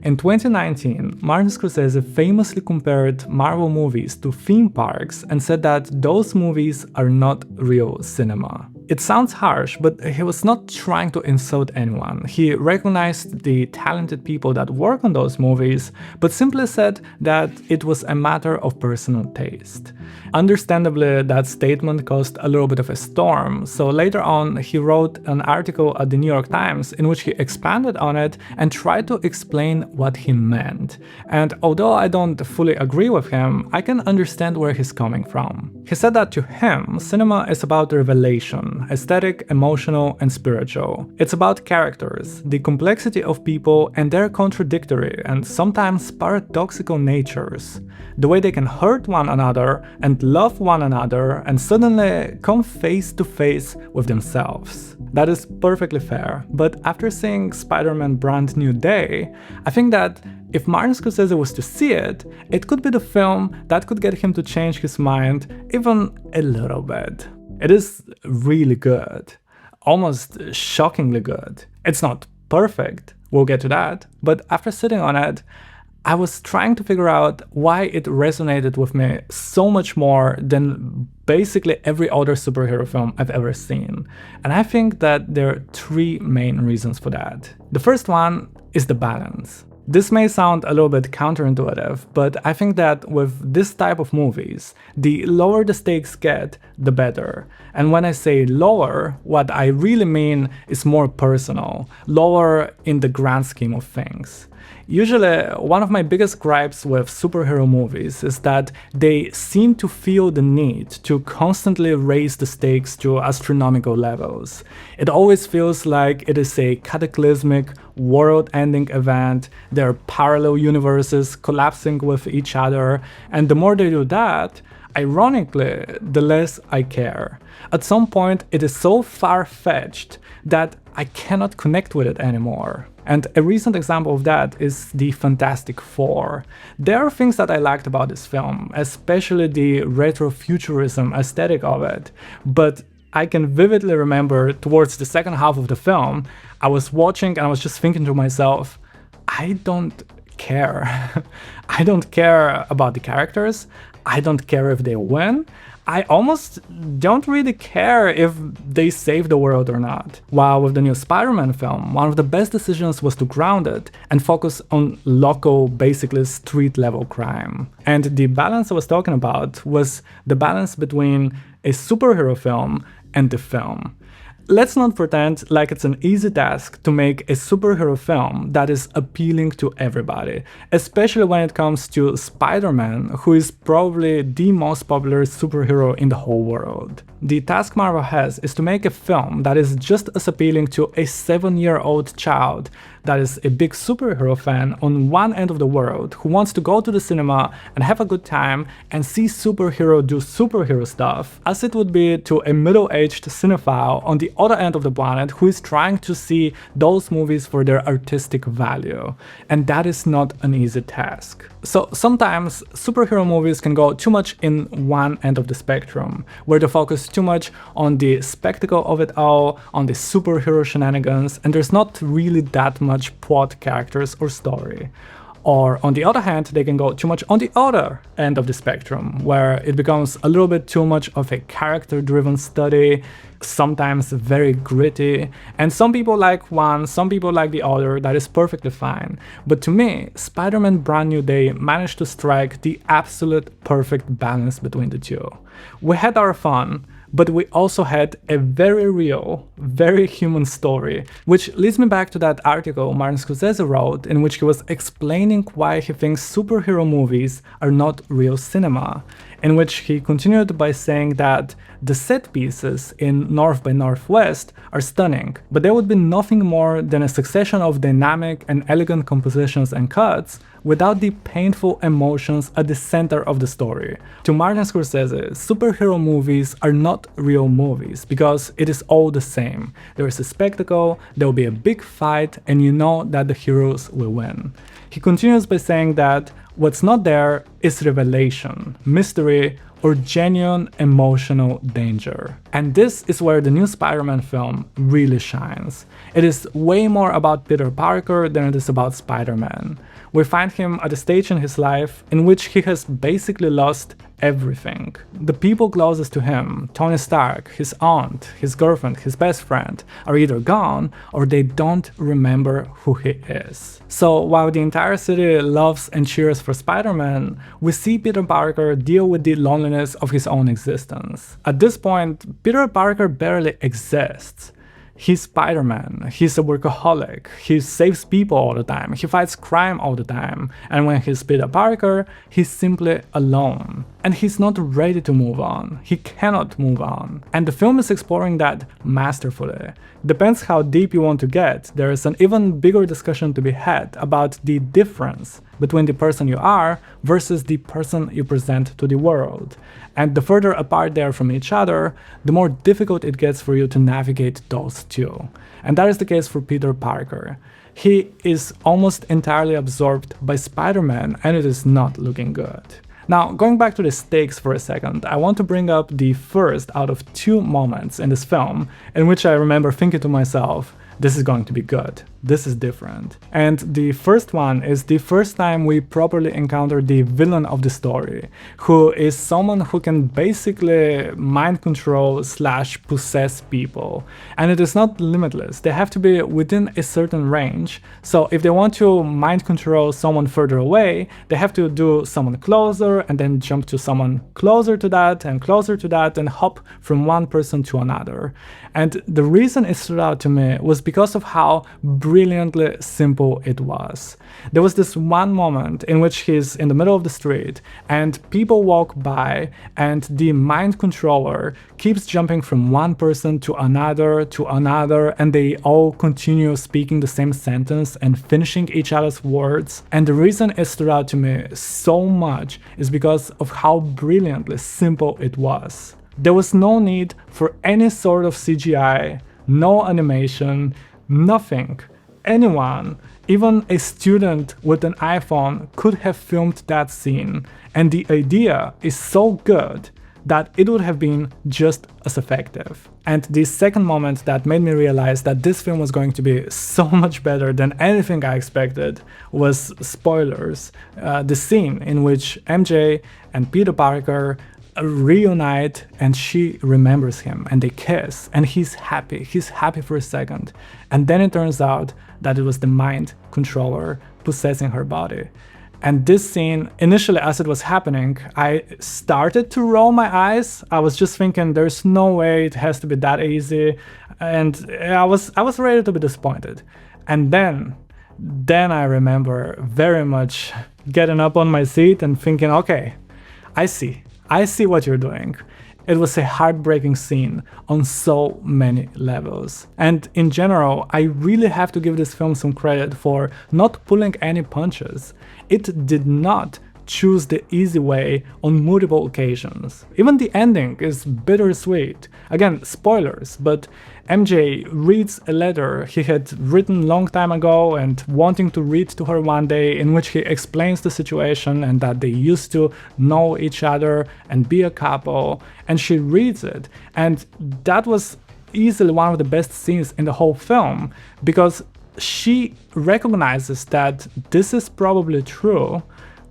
In 2019, Martin Scorsese famously compared Marvel movies to theme parks and said that those movies are not real cinema. It sounds harsh, but he was not trying to insult anyone. He recognized the talented people that work on those movies, but simply said that it was a matter of personal taste. Understandably, that statement caused a little bit of a storm, so later on he wrote an article at the New York Times in which he expanded on it and tried to explain what he meant. And although I don't fully agree with him, I can understand where he's coming from. He said that to him, cinema is about revelation, aesthetic, emotional, and spiritual. It's about characters, the complexity of people and their contradictory and sometimes paradoxical natures, the way they can hurt one another and love one another and suddenly come face to face with themselves. That is perfectly fair, but after seeing Spider-Man Brand New Day, I think that if Martin Scorsese was to see it, it could be the film that could get him to change his mind even a little bit. It is really good, almost shockingly good. It's not perfect, we'll get to that, but after sitting on it, I was trying to figure out why it resonated with me so much more than basically every other superhero film I've ever seen. And I think that there are three main reasons for that. The first one is the balance. This may sound a little bit counterintuitive, but I think that with this type of movies, the lower the stakes get, the better. And when I say lower, what I really mean is more personal, lower in the grand scheme of things. Usually, one of my biggest gripes with superhero movies is that they seem to feel the need to constantly raise the stakes to astronomical levels. It always feels like it is a cataclysmic, world-ending event, there are parallel universes collapsing with each other, and the more they do that, ironically, the less I care. At some point, it is so far-fetched that I cannot connect with it anymore. And a recent example of that is the Fantastic Four. There are things that I liked about this film, especially the retrofuturism aesthetic of it, but I can vividly remember towards the second half of the film, I was watching and I was just thinking to myself, I don't care. I don't care about the characters, I don't care if they win, I almost don't really care if they save the world or not. While with the new Spider-Man film, one of the best decisions was to ground it and focus on local, basically street-level crime. And the balance I was talking about was the balance between a superhero film and the film. Let's not pretend like it's an easy task to make a superhero film that is appealing to everybody, especially when it comes to Spider-Man, who is probably the most popular superhero in the whole world. The task Marvel has is to make a film that is just as appealing to a 7-year-old child that is a big superhero fan on one end of the world who wants to go to the cinema and have a good time and see superhero do superhero stuff, as it would be to a middle-aged cinephile on the other end of the planet who is trying to see those movies for their artistic value. And that is not an easy task. So sometimes superhero movies can go too much in one end of the spectrum, where they focus too much on the spectacle of it all, on the superhero shenanigans, and there's not really that much plot, characters, or story. Or on the other hand, they can go too much on the other end of the spectrum, where it becomes a little bit too much of a character-driven study, sometimes very gritty, and some people like one, some people like the other, that is perfectly fine. But to me, Spider-Man Brand New Day managed to strike the absolute perfect balance between the two. We had our fun, but we also had a very real, very human story, which leads me back to that article Martin Scorsese wrote in which he was explaining why he thinks superhero movies are not real cinema, in which he continued by saying that the set pieces in North by Northwest are stunning, but there would be nothing more than a succession of dynamic and elegant compositions and cuts without the painful emotions at the center of the story. To Martin Scorsese, superhero movies are not real movies because it is all the same. There is a spectacle, there will be a big fight, and you know that the heroes will win. He continues by saying that what's not there is revelation, mystery, or genuine emotional danger. And this is where the new Spider-Man film really shines. It is way more about Peter Parker than it is about Spider-Man. We find him at a stage in his life in which he has basically lost everything. The people closest to him, Tony Stark, his aunt, his girlfriend, his best friend, are either gone or they don't remember who he is. So while the entire city loves and cheers for Spider-Man, we see Peter Parker deal with the loneliness of his own existence. At this point, Peter Parker barely exists. He's Spider-Man, he's a workaholic, he saves people all the time, he fights crime all the time, and when he's Peter Parker, he's simply alone. And he's not ready to move on, he cannot move on. And the film is exploring that masterfully. Depends how deep you want to get, there is an even bigger discussion to be had about the difference between the person you are versus the person you present to the world. And the further apart they are from each other, the more difficult it gets for you to navigate those two. And that is the case for Peter Parker. He is almost entirely absorbed by Spider-Man, and it is not looking good. Now, going back to the stakes for a second, I want to bring up the first out of two moments in this film in which I remember thinking to myself, this is going to be good. This is different. And the first one is the first time we properly encounter the villain of the story, who is someone who can basically mind control / possess people. And it is not limitless. They have to be within a certain range. So if they want to mind control someone further away, they have to do someone closer and then jump to someone closer to that and hop from one person to another. And the reason it stood out to me was because of how brilliantly simple it was. There was this one moment in which he's in the middle of the street and people walk by and the mind controller keeps jumping from one person to another and they all continue speaking the same sentence and finishing each other's words. And the reason it stood out to me so much is because of how brilliantly simple it was. There was no need for any sort of CGI, no animation, nothing. Anyone, even a student with an iPhone, could have filmed that scene, and the idea is so good that it would have been just as effective. And the second moment that made me realize that this film was going to be so much better than anything I expected was, spoilers, the scene in which MJ and Peter Parker reunite and she remembers him and they kiss and he's happy for a second, and then it turns out that it was the mind controller possessing her body. And this scene, initially as it was happening, I started to roll my eyes. I was just thinking there's no way it has to be that easy, and I was ready to be disappointed. And then I remember very much getting up on my seat and thinking, okay, I see what you're doing. It was a heartbreaking scene on so many levels. And in general, I really have to give this film some credit for not pulling any punches. It did not choose the easy way on multiple occasions. Even the ending is bittersweet. Again, spoilers, but MJ reads a letter he had written long time ago and wanting to read to her one day, in which he explains the situation and that they used to know each other and be a couple, and she reads it. And that was easily one of the best scenes in the whole film, because she recognizes that this is probably true,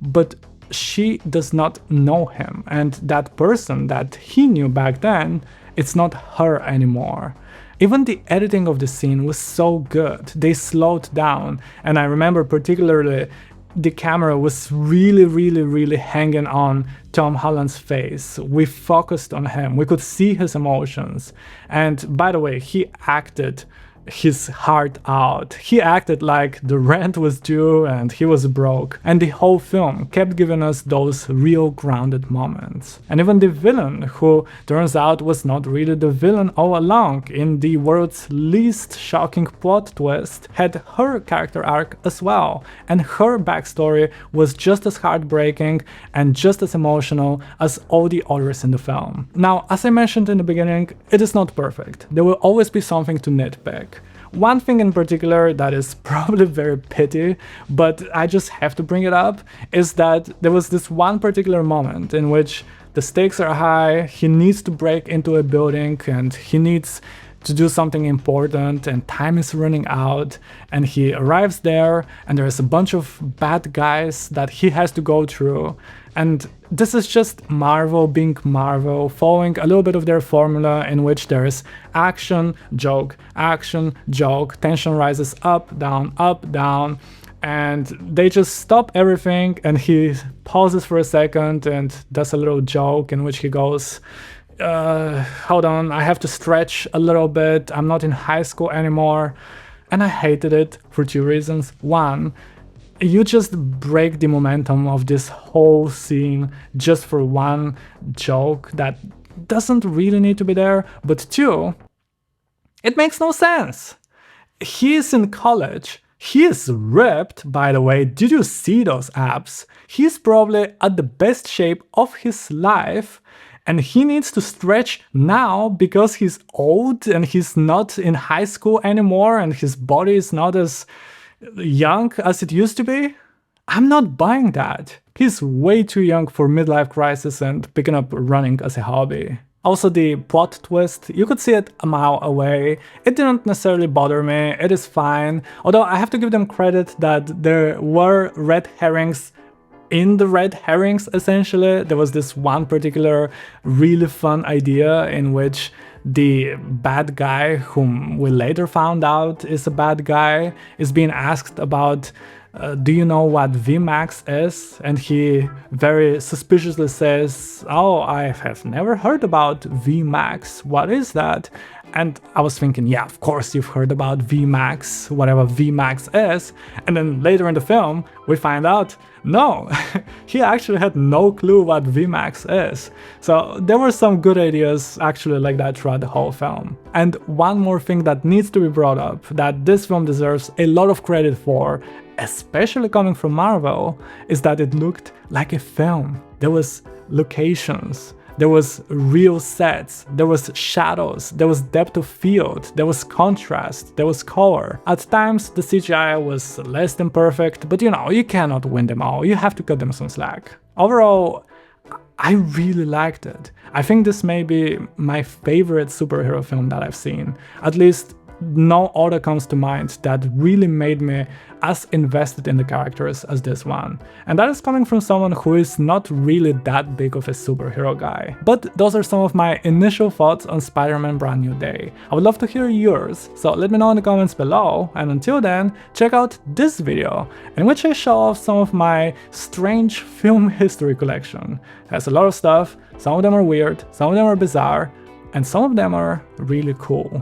but she does not know him, and that person that he knew back then, it's not her anymore. Even the editing of the scene was so good. They slowed down, and I remember particularly the camera was really hanging on Tom Holland's face. We focused on him, we could see his emotions. And by the way, he acted his heart out. He acted like the rent was due and he was broke, and the whole film kept giving us those real grounded moments. And even the villain, who turns out was not really the villain all along, in the world's least shocking plot twist, had her character arc as well, and her backstory was just as heartbreaking and just as emotional as all the others in the film. Now, as I mentioned in the beginning, it is not perfect. There will always be something to nitpick. One thing in particular that is probably very petty, but I just have to bring it up, is that there was this one particular moment in which the stakes are high, he needs to break into a building and he needs to do something important and time is running out, and he arrives there and there's a bunch of bad guys that he has to go through, and this is just Marvel being Marvel, following a little bit of their formula in which there is action, joke, tension rises up, down, and they just stop everything and he pauses for a second and does a little joke in which he goes, hold on, I have to stretch a little bit, I'm not in high school anymore. And I hated it for two reasons. One, you just break the momentum of this whole scene just for one joke that doesn't really need to be there. But two, it makes no sense. He is in college. He is ripped, by the way. Did you see those abs? He's probably at the best shape of his life. And he needs to stretch now because he's old and he's not in high school anymore and his body is not as young as it used to be? I'm not buying that. He's way too young for midlife crisis and picking up running as a hobby. Also, the plot twist, you could see it a mile away. It didn't necessarily bother me, it is fine. Although I have to give them credit that there were red herrings in the red herrings, essentially. There was this one particular really fun idea in which the bad guy, whom we later found out is a bad guy, is being asked about, do you know what VMAX is? And he very suspiciously says, oh, I have never heard about VMAX, what is that? And I was thinking, yeah, of course you've heard about VMAX, whatever VMAX is. And then later in the film, we find out, no, he actually had no clue what VMAX is. So there were some good ideas actually like that throughout the whole film. And one more thing that needs to be brought up, that this film deserves a lot of credit for, especially coming from Marvel, is that it looked like a film. There was locations, there was real sets, there was shadows, there was depth of field, there was contrast, there was color. At times the CGI was less than perfect, but you know, you cannot win them all, you have to cut them some slack. Overall, I really liked it. I think this may be my favorite superhero film that I've seen. At least no other comes to mind that really made me as invested in the characters as this one. And that is coming from someone who is not really that big of a superhero guy. But those are some of my initial thoughts on Spider-Man Brand New Day. I would love to hear yours, so let me know in the comments below, and until then, check out this video, in which I show off some of my strange film history collection. It has a lot of stuff, some of them are weird, some of them are bizarre, and some of them are really cool.